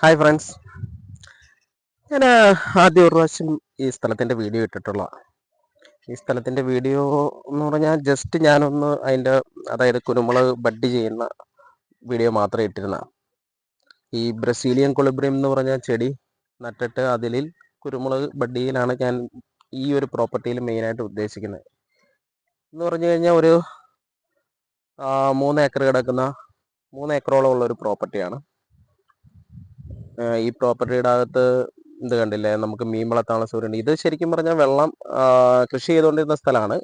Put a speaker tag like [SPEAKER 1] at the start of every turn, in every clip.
[SPEAKER 1] Hi friends. ഞാൻ ആദ്യം ഒരു പ്രാവശ്യം ഈ സ്ഥലത്തിൻ്റെ വീഡിയോ ഇട്ടിട്ടുള്ള ഈ സ്ഥലത്തിൻ്റെ വീഡിയോ എന്ന് പറഞ്ഞാൽ ജസ്റ്റ് ഞാനൊന്ന് അതിൻ്റെ അതായത് കുരുമുളക് ബഡ് ചെയ്യുന്ന വീഡിയോ മാത്രമേ ഇട്ടിരുന്ന. ഈ ബ്രസീലിയൻ കൊളിബ്രിയം എന്ന് പറഞ്ഞ ചെടി നട്ടിട്ട് അതിൽ കുരുമുളക് ബഡ് ചെയ്യലാണ് ഞാൻ ഈ ഒരു പ്രോപ്പർട്ടിയിൽ മെയിനായിട്ട് ഉദ്ദേശിക്കുന്നത്. എന്ന് പറഞ്ഞു കഴിഞ്ഞാൽ ഒരു 3 ഏക്കർ കിടക്കുന്ന 3 ഏക്കറോളം ഉള്ള ഒരു പ്രോപ്പർട്ടിയാണ്. ഈ പ്രോപ്പർട്ടിയുടെ അകത്ത് ഇത് കണ്ടില്ലേ, നമുക്ക് മീൻ വളർത്താനുള്ള സൗകര്യമുണ്ട്. ഇത് ശരിക്കും പറഞ്ഞാൽ വെള്ളം കൃഷി ചെയ്തുകൊണ്ടിരുന്ന സ്ഥലമാണ്,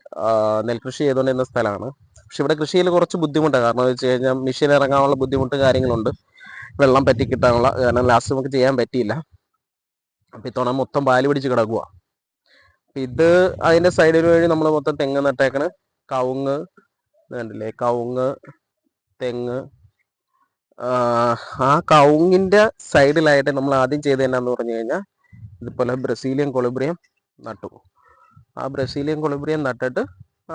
[SPEAKER 1] നെൽകൃഷി ചെയ്തുകൊണ്ടിരുന്ന സ്ഥലമാണ്. പക്ഷെ ഇവിടെ കൃഷിയിൽ കുറച്ച് ബുദ്ധിമുട്ടാണ്. കാരണം എന്ന് വെച്ച് കഴിഞ്ഞാൽ മെഷീൻ ഇറങ്ങാനുള്ള ബുദ്ധിമുട്ട് കാര്യങ്ങളുണ്ട്, വെള്ളം പറ്റി കിട്ടാനുള്ള. കാരണം ലാസ്റ്റ് നമുക്ക് ചെയ്യാൻ പറ്റിയില്ല. അപ്പം ഇത്തവണ മൊത്തം പാല് പിടിച്ച് കിടക്കുക. അപ്പം ഇത് അതിൻ്റെ സൈഡിൽ വഴി നമ്മൾ മൊത്തം തെങ്ങ് നട്ടേക്കണ്. കവുങ്ങ് കണ്ടില്ലേ, കവുങ്ങ്, തെങ്ങ്. ആ കവുങ്ങിൻ്റെ സൈഡിലായിട്ട് നമ്മൾ ആദ്യം ചെയ്ത് എന്നാന്ന് പറഞ്ഞു കഴിഞ്ഞാൽ ഇതുപോലെ ബ്രസീലിയൻ കൊളിബ്രിയം നട്ടു. ആ ബ്രസീലിയൻ കൊളിബ്രിയം നട്ടിട്ട്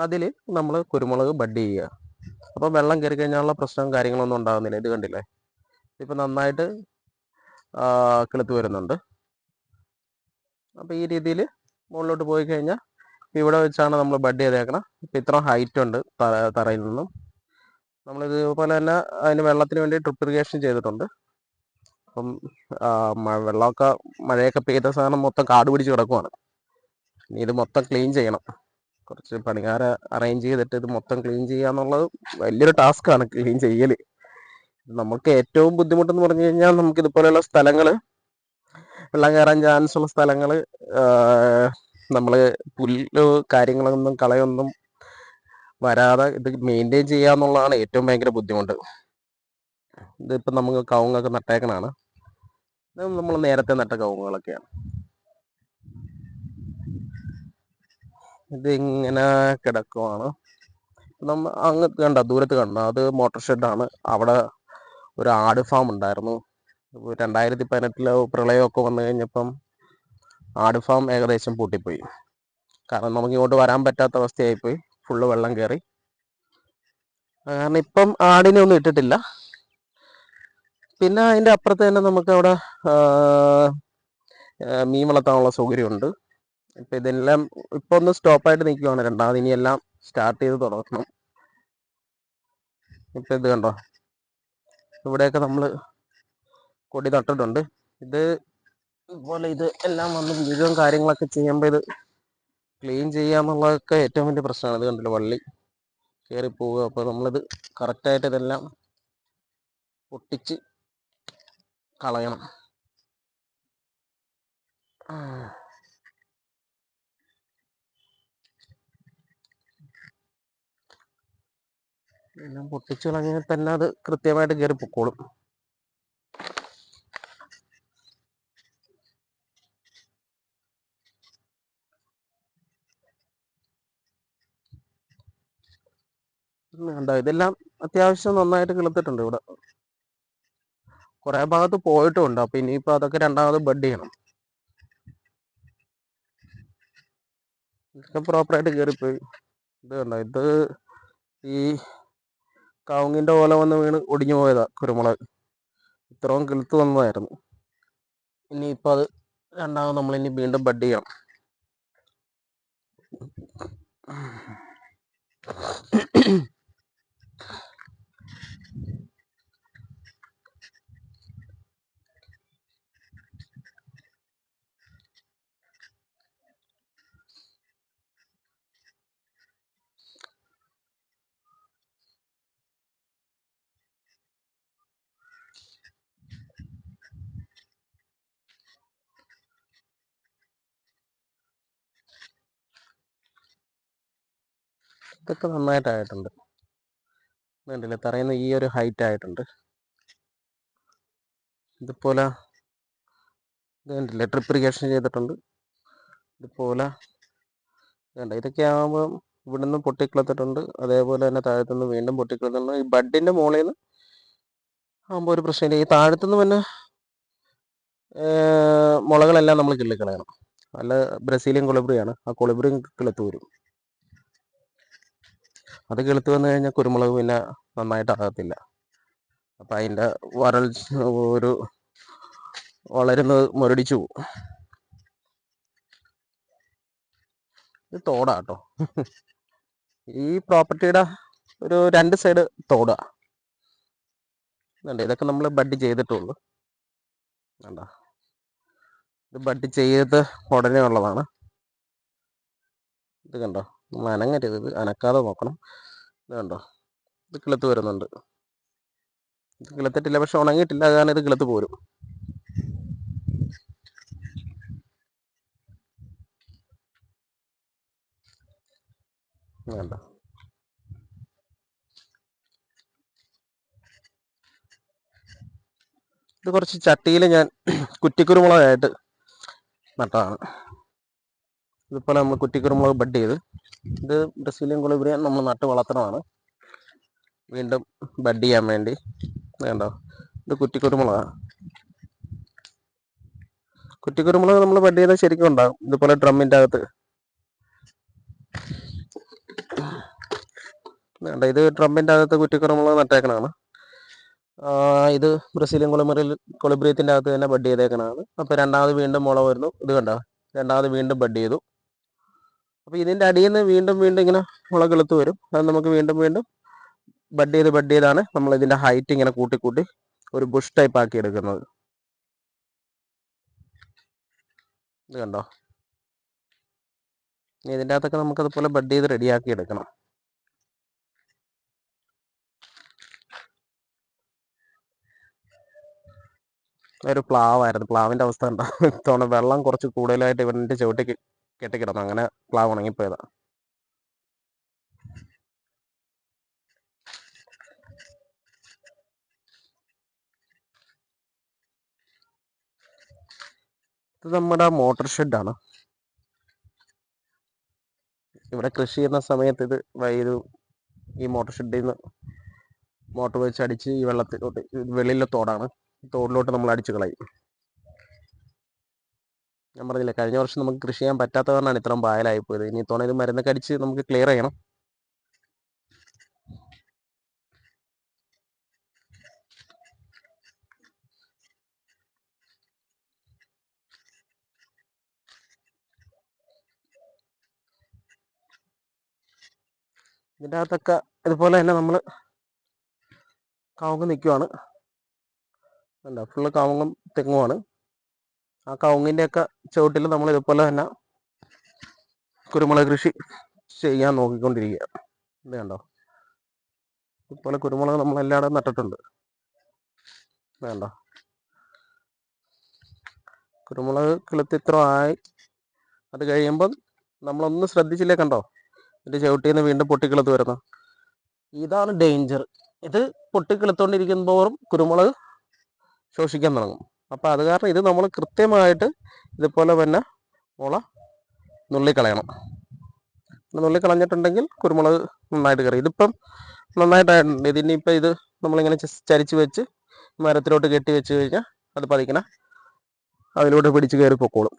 [SPEAKER 1] അതിൽ നമ്മൾ കുരുമുളക് ബഡ് ചെയ്യുക. അപ്പോൾ വെള്ളം കയറി കഴിഞ്ഞാലുള്ള പ്രശ്നവും കാര്യങ്ങളൊന്നും ഉണ്ടാകുന്നില്ല. ഇത് കണ്ടില്ലേ, ഇപ്പം നന്നായിട്ട് കിളുത്ത് വരുന്നുണ്ട്. അപ്പോൾ ഈ രീതിയിൽ മുകളിലോട്ട് പോയി കഴിഞ്ഞാൽ ഇവിടെ വെച്ചാണ് നമ്മൾ ബഡ് ചെയ്തേക്കണം. ഇപ്പം ഇത്ര ഹൈറ്റ് ഉണ്ട് തറയിൽ നിന്നും. നമ്മളിതുപോലെ തന്നെ അതിന് വെള്ളത്തിന് വേണ്ടി ഡ്രിപ്പ് ഇറിഗേഷൻ ചെയ്തിട്ടുണ്ട്. അപ്പം വെള്ളമൊക്കെ മഴയൊക്കെ പെയ്ത സാധനം മൊത്തം കാട് പിടിച്ച് കിടക്കുവാണ്. ഇനി ഇത് മൊത്തം ക്ലീൻ ചെയ്യണം. കുറച്ച് പണിക്കാരെ അറേഞ്ച് ചെയ്തിട്ട് ഇത് മൊത്തം ക്ലീൻ ചെയ്യുക എന്നുള്ളത് വലിയൊരു ടാസ്ക്കാണ്. ക്ലീൻ ചെയ്യൽ നമുക്ക് ഏറ്റവും ബുദ്ധിമുട്ടെന്ന് പറഞ്ഞു കഴിഞ്ഞാൽ നമുക്ക് ഇതുപോലെയുള്ള സ്ഥലങ്ങൾ, വെള്ളം കയറാൻ ചാൻസ് ഉള്ള സ്ഥലങ്ങൾ, നമ്മൾ പുല്ല് കാര്യങ്ങളൊന്നും കളയൊന്നും വരാതെ ഇത് മെയിൻറ്റെയിൻ ചെയ്യുക എന്നുള്ളതാണ് ഏറ്റവും ഭയങ്കര ബുദ്ധിമുട്ട്. ഇതിപ്പം നമുക്ക് കവുങ്ങൊക്കെ നട്ടേക്കണാണ്. ഇത് നമ്മൾ നേരത്തെ നട്ട കവുങ്ങുകളൊക്കെയാണ്. ഇതിങ്ങനെ കിടക്കുവാണ്. നമ്മൾ അങ്ങ് കണ്ട, ദൂരത്ത് കണ്ട, അത് മോട്ടോർ ഷെഡാണ്. അവിടെ ഒരു ആട് ഫാം ഉണ്ടായിരുന്നു. 2018 പ്രളയമൊക്കെ വന്നു കഴിഞ്ഞപ്പം ആട് ഫാം ഏകദേശം പൂട്ടിപ്പോയി. കാരണം നമുക്ക് ഇങ്ങോട്ട് വരാൻ പറ്റാത്ത അവസ്ഥയായിപ്പോയി, ഫുള്ള് വെള്ളം കയറി. കാരണം ഇപ്പം ആടിനെ ഒന്നും ഇട്ടിട്ടില്ല. പിന്നെ അതിൻ്റെ അപ്പുറത്ത് തന്നെ നമുക്ക് അവിടെ മീൻ വളർത്താനുള്ള സൗകര്യമുണ്ട്. ഇപ്പം ഇതെല്ലാം ഇപ്പം ഒന്ന് സ്റ്റോപ്പായിട്ട് നിൽക്കുവാണ്. രണ്ടാമത് ഇനിയെല്ലാം സ്റ്റാർട്ട് ചെയ്ത് തുടങ്ങണം. ഇപ്പം ഇത് കണ്ടോ, ഇവിടെയൊക്കെ നമ്മൾ കൊടി നട്ടിട്ടുണ്ട്. ഇത് ഇതുപോലെ ഇത് എല്ലാം വന്ന് വീഴും കാര്യങ്ങളൊക്കെ ചെയ്യുമ്പോൾ ഇത് ക്ലീൻ ചെയ്യുക എന്നുള്ളതൊക്കെ ഏറ്റവും വലിയ പ്രശ്നമാണ്. ഇത് കണ്ടില്ല, വള്ളി കയറി പോവുക. അപ്പോൾ നമ്മളിത് കറക്റ്റായിട്ട് ഇതെല്ലാം പൊട്ടിച്ച് കളയണം. എല്ലാം പൊട്ടിച്ച് കളഞ്ഞാൽ തന്നെ അത് കൃത്യമായിട്ട് കയറി പൊക്കോളും. കണ്ടോ, ഇതെല്ലാം അത്യാവശ്യം നന്നായിട്ട് കിളുത്തിട്ടുണ്ട്. ഇവിടെ കുറേ ഭാഗത്ത് പോയിട്ടുമുണ്ട്. അപ്പം ഇനിയിപ്പോൾ അതൊക്കെ രണ്ടാമത് ബഡ് ചെയ്യണം. ഇതൊക്കെ പ്രോപ്പറായിട്ട് കയറിപ്പോയി. ഇത് കണ്ടോ, ഇത് ഈ കവുങ്ങിൻ്റെ ഓല വന്ന് വീണ് ഒടിഞ്ഞു പോയതാ കുരുമുളക്. ഇത്രയും കിളുത്ത് വന്നതായിരുന്നു. ഇനിയിപ്പോൾ അത് രണ്ടാമത് നമ്മളിനി വീണ്ടും ബഡ് ചെയ്യണം. ഇതൊക്കെ നന്നായിട്ടായിട്ടുണ്ട്. കണ്ടില്ലേ, തറയുന്ന ഈ ഒരു ഹൈറ്റ് ആയിട്ടുണ്ട്. ഇതുപോലെ ഇത് കണ്ടില്ലേ, ഡ്രിപ്പ് ഇറിഗേഷൻ ചെയ്തിട്ടുണ്ട്. ഇതുപോലെ വേണ്ട, ഇതൊക്കെ ആകുമ്പോൾ ഇവിടെ നിന്ന് പൊട്ടിക്കിളത്തിട്ടുണ്ട്. അതേപോലെ തന്നെ താഴത്തുനിന്ന് വീണ്ടും പൊട്ടിക്കിളത്തുണ്ട്. ഈ ബഡിൻ്റെ മുകളിൽ നിന്ന് ആകുമ്പോൾ ഒരു പ്രശ്നമില്ല. ഈ താഴത്തുനിന്ന് പിന്നെ മുളകളെല്ലാം നമ്മൾ കിള്ളിക്കളയണം. നല്ല ബ്രസീലിയൻ കൊളിബ്രിയാണ്. ആ കൊളിബ്രി കിളുത്ത് വരും. അത് കിളുത്ത് വന്നു കഴിഞ്ഞാൽ കുരുമുളക് പിന്നെ നന്നായിട്ടാകത്തില്ല. അപ്പം അതിൻ്റെ ഒരു വളരുന്നത് മുരടിച്ചു പോകും. ഇത് തോടാ കേട്ടോ. ഈ പ്രോപ്പർട്ടിയുടെ ഒരു 2 സൈഡ് തോടാ. ഇതൊക്കെ നമ്മൾ ബഡ് ചെയ്തിട്ടുള്ളൂ. കണ്ടോ, ഇത് ബഡ് ചെയ്ത് ഉടനെ ഉള്ളതാണ്. ഇത് കണ്ടോ, നമ്മൾ അനങ്ങരുത്, ഇത് അനക്കാതെ നോക്കണം. ഇത് കണ്ടോ, ഇത് കിളുത്ത് വരുന്നുണ്ട്. ഇത് കിളുത്തിട്ടില്ല, പക്ഷെ ഉണങ്ങിയിട്ടില്ല, കാരണം ഇത് കിളുത്ത് പോരും. വേണ്ട, ഇത് കുറച്ച് ചട്ടിയിൽ ഞാൻ കുറ്റിക്കുരുമുളകായിട്ട് നട്ടതാണ്. ഇതുപോലെ നമ്മൾ കുറ്റിക്കുരുമുളക് ബഡ് ചെയ്ത്, ഇത് ബ്രസീലിയൻ കൊളിബ്രിയം നമ്മൾ നട്ട് വളർത്തണമാണ്, വീണ്ടും ബഡ് ചെയ്യാൻ വേണ്ടി. വേണ്ടോ, ഇത് കുറ്റിക്കുരുമുളകാണ്. കുറ്റിക്കുരുമുളക് നമ്മൾ ബഡ് ചെയ്താൽ ശരിക്കും ഉണ്ടാകും. ഇതുപോലെ ഡ്രമ്മിൻ്റെ അകത്ത് വേണ്ട, ഇത് ഡ്രമ്മിൻ്റെ അകത്ത് കുറ്റിക്കുരുമുളക് നട്ടേക്കണതാണ്. ഇത് ബ്രസീലിയൻ കൊളിബ്രിയത്തിൻ്റെ അകത്ത് തന്നെ ബഡ് ചെയ്തേക്കണതാണ്. അപ്പോൾ രണ്ടാമത് വീണ്ടും മുള വരുന്നു. ഇത് കണ്ടോ, രണ്ടാമത് വീണ്ടും ബഡ് ചെയ്തു. അപ്പോൾ ഇതിൻ്റെ അടിയിൽ നിന്ന് വീണ്ടും വീണ്ടും ഇങ്ങനെ മുള കിളുത്ത് വരും. അത് നമുക്ക് വീണ്ടും വീണ്ടും ബഡ് ചെയ്താണ് നമ്മൾ ഇതിൻ്റെ ഹൈറ്റ് ഇങ്ങനെ കൂട്ടി ഒരു ബുഷ് ടൈപ്പ് ആക്കി എടുക്കുന്നത്. ഇത് കണ്ടോ, ഇതിൻ്റെ അകത്തൊക്കെ നമുക്കതുപോലെ ബഡ് ചെയ്ത് റെഡിയാക്കി എടുക്കണം. ഒരു പ്ലാവായിരുന്നു. പ്ലാവിൻ്റെ അവസ്ഥ ഉണ്ടോ, തോന്നുന്നു വെള്ളം കുറച്ച് കൂടുതലായിട്ട് ഇവൻ്റെ ചുവട്ടിക്ക് കെട്ടിക്കിടന്നു, അങ്ങനെ പ്ലാവ് ഉണങ്ങിപ്പോയതാണ്. ഇത് നമ്മുടെ മോട്ടർ ഷെഡാണ്. ഇവിടെ കൃഷി ചെയ്യുന്ന സമയത്ത് ഈ മോട്ടർ ഷെഡിൽ നിന്ന് മോട്ടർ വെച്ച് അടിച്ച് ഈ വെള്ളത്തിലോട്ട്, വെളിയിലെ തോടാണ്, തോടിലോട്ട് നമ്മൾ അടിച്ചു കളയും. ഞാൻ പറഞ്ഞില്ല, കഴിഞ്ഞ വർഷം നമുക്ക് കൃഷി ചെയ്യാൻ പറ്റാത്ത കാരണമാണ് ഇത്രയും പായലായിപ്പോയത്. ഇനി തോണ ഇത് മരുന്നൊക്കെ അടിച്ച് നമുക്ക് ക്ലിയർ ചെയ്യണം. ഇതിൻ്റെ അകത്തൊക്കെ ഇതുപോലെ തന്നെ നമ്മൾ കവുങ്ങ് നിൽക്കുവാണ്. അല്ല, ഫുള്ള് കവുങ്ങും തെങ്ങുമാണ്. ആ കവുങ്ങിൻ്റെയൊക്കെ ചുവട്ടിൽ നമ്മൾ ഇതുപോലെ തന്നെ കുരുമുളക് കൃഷി ചെയ്യാൻ നോക്കിക്കൊണ്ടിരിക്കുക. ഇത് കണ്ടോ, ഇതുപോലെ കുരുമുളക് നമ്മൾ എല്ലായിടവും നട്ടിട്ടുണ്ട്. വേണ്ട, കുരുമുളക് കിളുത്ത് ഇത്ര ആയി. അത് കഴിയുമ്പം നമ്മളൊന്നും ശ്രദ്ധിച്ചില്ലേ, കണ്ടോ, ഇതിൻ്റെ ചവിട്ടിൽ നിന്ന് വീണ്ടും പൊട്ടിക്കിളുത്ത് വരുന്നു. ഇതാണ് ഡേഞ്ചർ. ഇത് പൊട്ടിക്കിളുത്തോണ്ടിരിക്കുമ്പോഴും കുരുമുളക് ശോഷിക്കാൻ തുടങ്ങും. അപ്പം അത് കാരണം ഇത് നമ്മൾ കൃത്യമായിട്ട് ഇതുപോലെ തന്നെ മുള നുള്ളിക്കളയണം. നുള്ളിക്കളഞ്ഞിട്ടുണ്ടെങ്കിൽ കുരുമുളക് നന്നായിട്ട് കയറി. ഇതിപ്പം നന്നായിട്ടായിട്ടുണ്ട്. ഇതിനിപ്പോൾ ഇത് നമ്മളിങ്ങനെ ചരിച്ച് വെച്ച് മരത്തിലോട്ട് കെട്ടി വെച്ച് കഴിഞ്ഞാൽ അത് പതിക്കണ അതിലോട്ട് പിടിച്ച് കയറി പൊക്കോളും.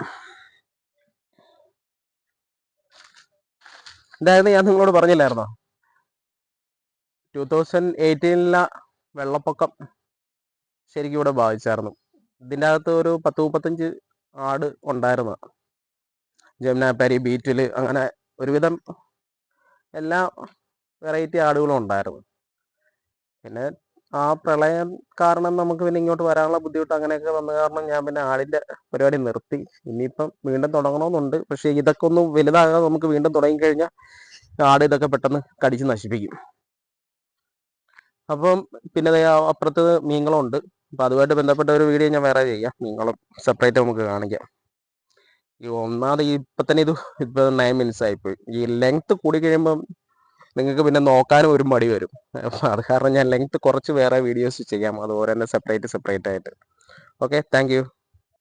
[SPEAKER 1] ഇതായത് ഞാൻ നിങ്ങളോട് പറഞ്ഞില്ലായിരുന്നോ, 2018 വെള്ളപ്പൊക്കം ശരിക്കും ഇവിടെ ബാധിച്ചായിരുന്നു. ഇതിൻ്റെ അകത്ത് ഒരു 10-35 ആട് ഉണ്ടായിരുന്നു. ജമുനാപ്പാരി, ബീറ്റിൽ, അങ്ങനെ ഒരുവിധം എല്ലാ വെറൈറ്റി ആടുകളും ഉണ്ടായിരുന്നു. പിന്നെ ആ പ്രളയം കാരണം നമുക്ക് പിന്നെ ഇങ്ങോട്ട് വരാനുള്ള ബുദ്ധിമുട്ട് അങ്ങനെയൊക്കെ വന്ന കാരണം ഞാൻ പിന്നെ ആടിൻ്റെ പരിപാടി നിർത്തി. ഇനിയിപ്പം വീണ്ടും തുടങ്ങണമെന്നുണ്ട്. പക്ഷേ ഇതൊക്കെ ഒന്ന് വലുതാകാതെ നമുക്ക് വീണ്ടും തുടങ്ങിക്കഴിഞ്ഞാൽ ആട് ഇതൊക്കെ പെട്ടെന്ന് കടിച്ച് നശിപ്പിക്കും. അപ്പം പിന്നെ അപ്പുറത്ത് മീനുകളുണ്ട്. അപ്പം അതുമായിട്ട് ബന്ധപ്പെട്ട ഒരു വീഡിയോ ഞാൻ വേറെ ചെയ്യാം. മീനുകളും സെപ്പറേറ്റ് നമുക്ക് കാണിക്കാം. ഈ ഒന്നാമത് ഇപ്പം തന്നെ ഇപ്പം 9 minutes ആയിപ്പോയി. ഈ ലെങ്ത്ത് കൂടി കഴിയുമ്പം നിങ്ങൾക്ക് പിന്നെ നോക്കാനും ഒരു മടി വരും. അപ്പം അത് കാരണം ഞാൻ ലെങ്ത്ത് കുറച്ച് വേറെ വീഡിയോസ് ചെയ്യാം, അതുപോലെ തന്നെ സെപ്പറേറ്റ് ആയിട്ട്. Okay, thank you.